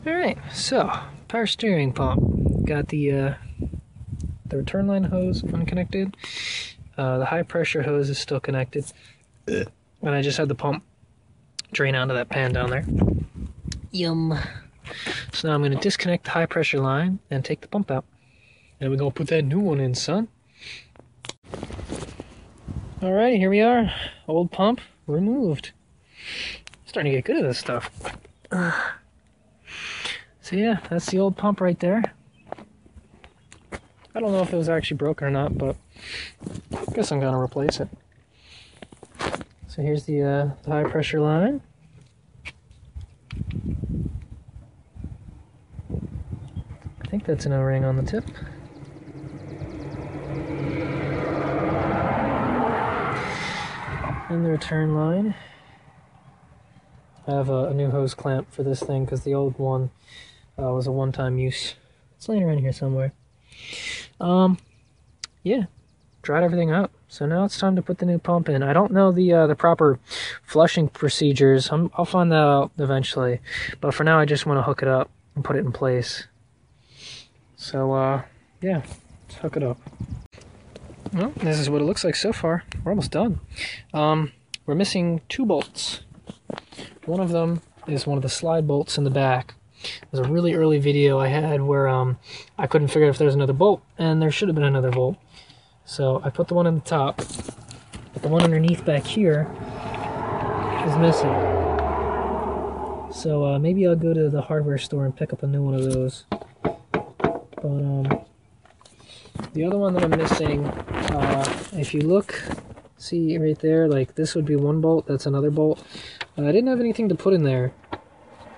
Alright, so power steering pump. Got the return line hose unconnected. The high pressure hose is still connected. And I just had the pump drain onto that pan down there. Yum. So now I'm going to disconnect the high pressure line and take the pump out. And we're going to put that new one in, son. Alright, here we are. Old pump removed. Starting to get good at this stuff. So yeah, that's the old pump right there. I don't know if it was actually broken or not, but I guess I'm gonna replace it. So here's the high pressure line. I think that's an O-ring on the tip. And the return line. I have a new hose clamp for this thing because the old one was a one-time use. It's laying around here somewhere. Yeah, dried everything up. So now it's time to put the new pump in. I don't know the proper flushing procedures. I'll find that out eventually. But for now, I just want to hook it up and put it in place. So, yeah, let's hook it up. Well, this is what it looks like so far. We're almost done. We're missing 2 bolts. One of them is one of the slide bolts in the back. There's a really early video I had where I couldn't figure out if there was another bolt, and there should have been another bolt. So I put the one on the top, but the one underneath back here is missing. So maybe I'll go to the hardware store and pick up a new one of those. But the other one that I'm missing, if you look, see right there, like this would be one bolt, that's another bolt. I didn't have anything to put in there.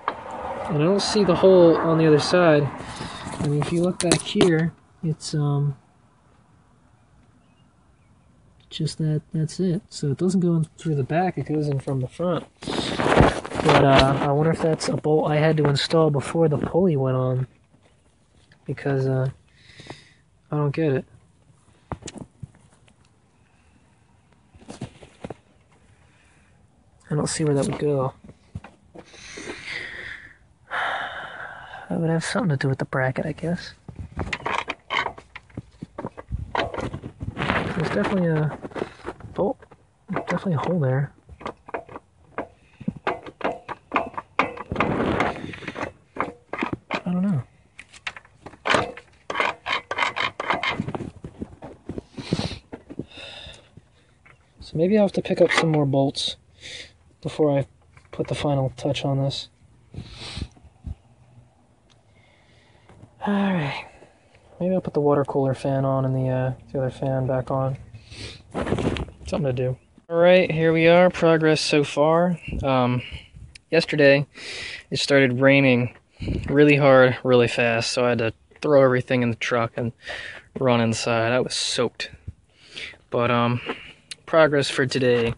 And I don't see the hole on the other side. I mean, if you look back here, it's just that's it. So it doesn't go in through the back, it goes in from the front. But I wonder if that's a bolt I had to install before the pulley went on. Because I don't get it. I don't see where that would go. That would have something to do with the bracket, I guess. There's definitely a bolt, definitely a hole there. I don't know. So maybe I'll have to pick up some more bolts before I put the final touch on this. Alright, maybe I'll put the water cooler fan on and the other fan back on. Something to do. Alright, here we are, progress so far. Yesterday, it started raining really hard, really fast, so I had to throw everything in the truck and run inside. I was soaked. But, progress for today,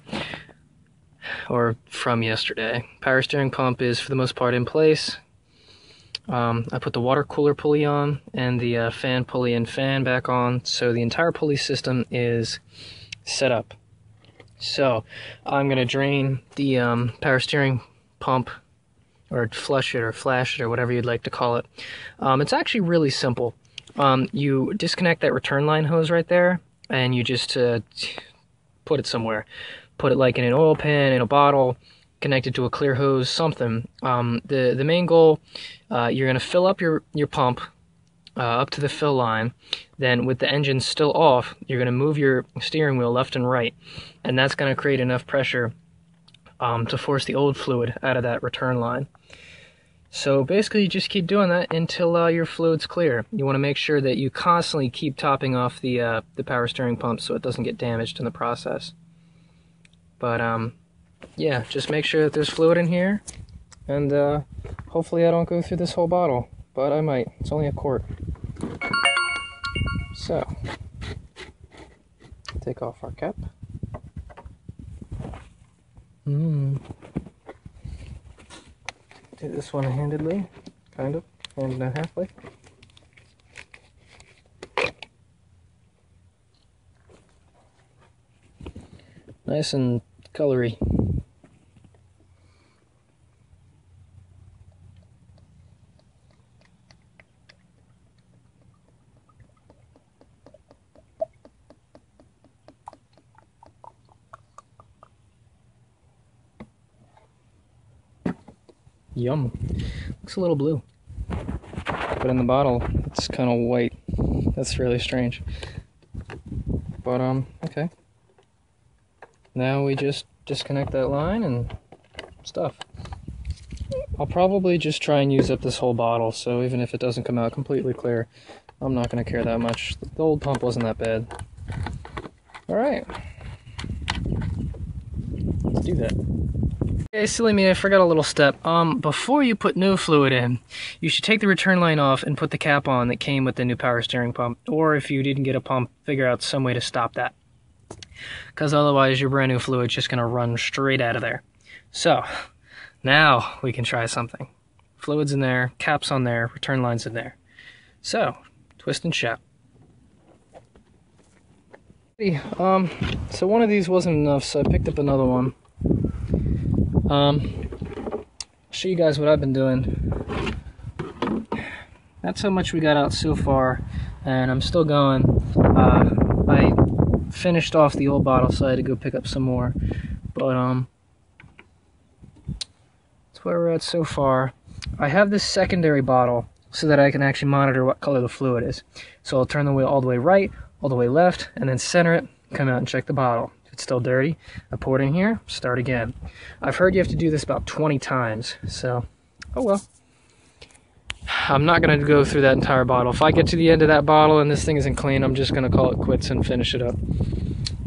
or from yesterday. Power steering pump is, for the most part, in place. I put the water cooler pulley on and the fan pulley and fan back on, so the entire pulley system is set up. So I'm going to drain the power steering pump, or flush it or flash it or whatever you'd like to call it. It's actually really simple. You disconnect that return line hose right there and you just put it somewhere. Put it like in an oil pan, in a bottle, connected to a clear hose, something. The main goal, you're going to fill up your pump up to the fill line. Then with the engine still off, you're going to move your steering wheel left and right, and that's going to create enough pressure to force the old fluid out of that return line. So basically you just keep doing that until your fluid's clear. You want to make sure that you constantly keep topping off the power steering pump so it doesn't get damaged in the process. But yeah, just make sure that there's fluid in here, and hopefully I don't go through this whole bottle, but I might. It's only a quart. So, take off our cap. Do this one-handedly, kind of, and halfway. Nice and colory. Yum. Looks a little blue. But in the bottle, it's kind of white. That's really strange. But, okay. Now we just disconnect that line and stuff. I'll probably just try and use up this whole bottle, so even if it doesn't come out completely clear, I'm not going to care that much. The old pump wasn't that bad. Alright. Let's do that. Okay, silly me, I forgot a little step. Before you put new fluid in, you should take the return line off and put the cap on that came with the new power steering pump. Or if you didn't get a pump, figure out some way to stop that. Because otherwise your brand new fluid's just going to run straight out of there. So, now we can try something. Fluid's in there, cap's on there, return line's in there. So, twist and shout. So one of these wasn't enough, so I picked up another one. I'll show you guys what I've been doing. That's how much we got out so far, and I'm still going. I finished off the old bottle, so I had to go pick up some more. But that's where we're at so far. I have this secondary bottle so that I can actually monitor what color the fluid is. So I'll turn the wheel all the way right, all the way left, and then center it, come out and check the bottle. If it's still dirty, I pour it in here, start again. I've heard you have to do this about 20 times, so, oh well. I'm not going to go through that entire bottle. If I get to the end of that bottle and this thing isn't clean, I'm just going to call it quits and finish it up.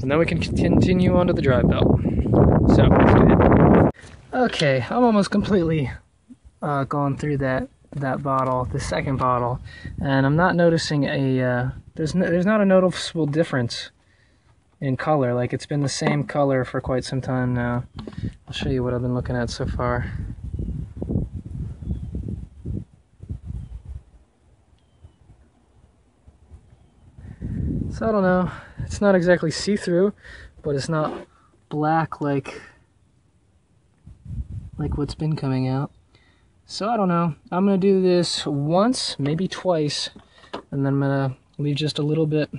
And then we can continue on to the drive belt. So, let's do it. Okay, I'm almost completely gone through that bottle, the second bottle, and I'm not noticing a, there's not a noticeable difference in color. Like, it's been the same color for quite some time now. I'll show you what I've been looking at so far. So I don't know, it's not exactly see-through, but it's not black like what's been coming out. So I don't know, I'm going to do this once, maybe twice, and then I'm going to leave just a little bit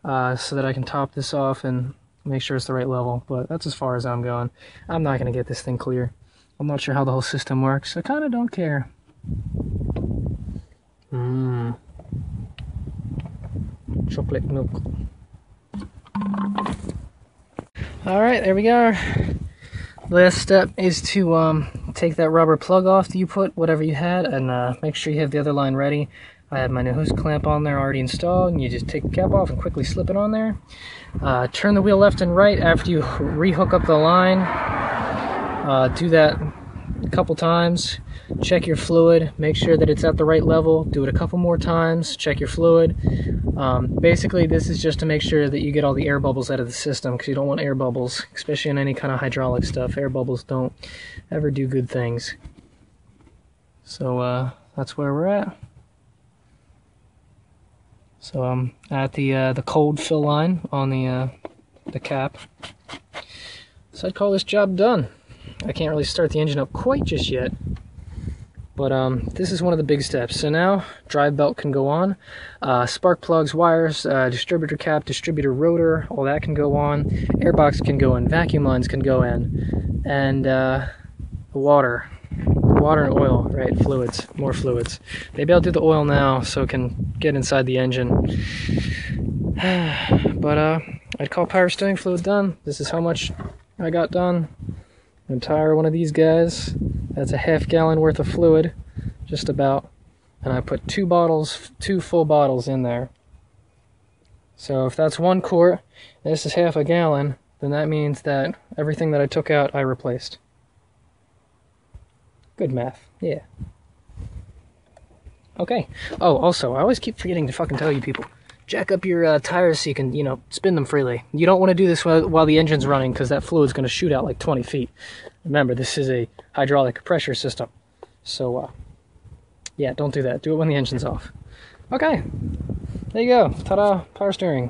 so that I can top this off and make sure it's the right level, but that's as far as I'm going. I'm not going to get this thing clear. I'm not sure how the whole system works, I kind of don't care. Chocolate milk. Alright, there we go. Last step is to take that rubber plug off that you put, whatever you had, and make sure you have the other line ready. I have my new hose clamp on there already installed, and you just take the cap off and quickly slip it on there. Turn the wheel left and right after you rehook up the line. Do that a couple times. Check your fluid, make sure that it's at the right level. Do it a couple more times, check your fluid. Basically, this is just to make sure that you get all the air bubbles out of the system, because you don't want air bubbles, especially in any kind of hydraulic stuff. Air bubbles don't ever do good things. So that's where we're at. So I'm at the cold fill line on the cap. So I'd call this job done. I can't really start the engine up quite just yet, but this is one of the big steps. So now drive belt can go on, spark plugs, wires, distributor cap, distributor rotor, all that can go on, airbox can go in, vacuum lines can go in, and water and oil, right? Fluids, more fluids. Maybe I'll do the oil now so it can get inside the engine. But I'd call power steering fluid done. This is how much I got done. An entire one of these guys. That's a half-gallon worth of fluid, just about. And I put two full bottles in there. So if that's 1 quart, and this is half a gallon, then that means that everything that I took out, I replaced. Good math, yeah. Okay. Oh, also, I always keep forgetting to fucking tell you people. Jack up your tires so you can, spin them freely. You don't want to do this while the engine's running, because that fluid's going to shoot out like 20 feet. Remember, this is a hydraulic pressure system. So, yeah, don't do that. Do it when the engine's off. Okay. There you go. Ta-da. Power steering.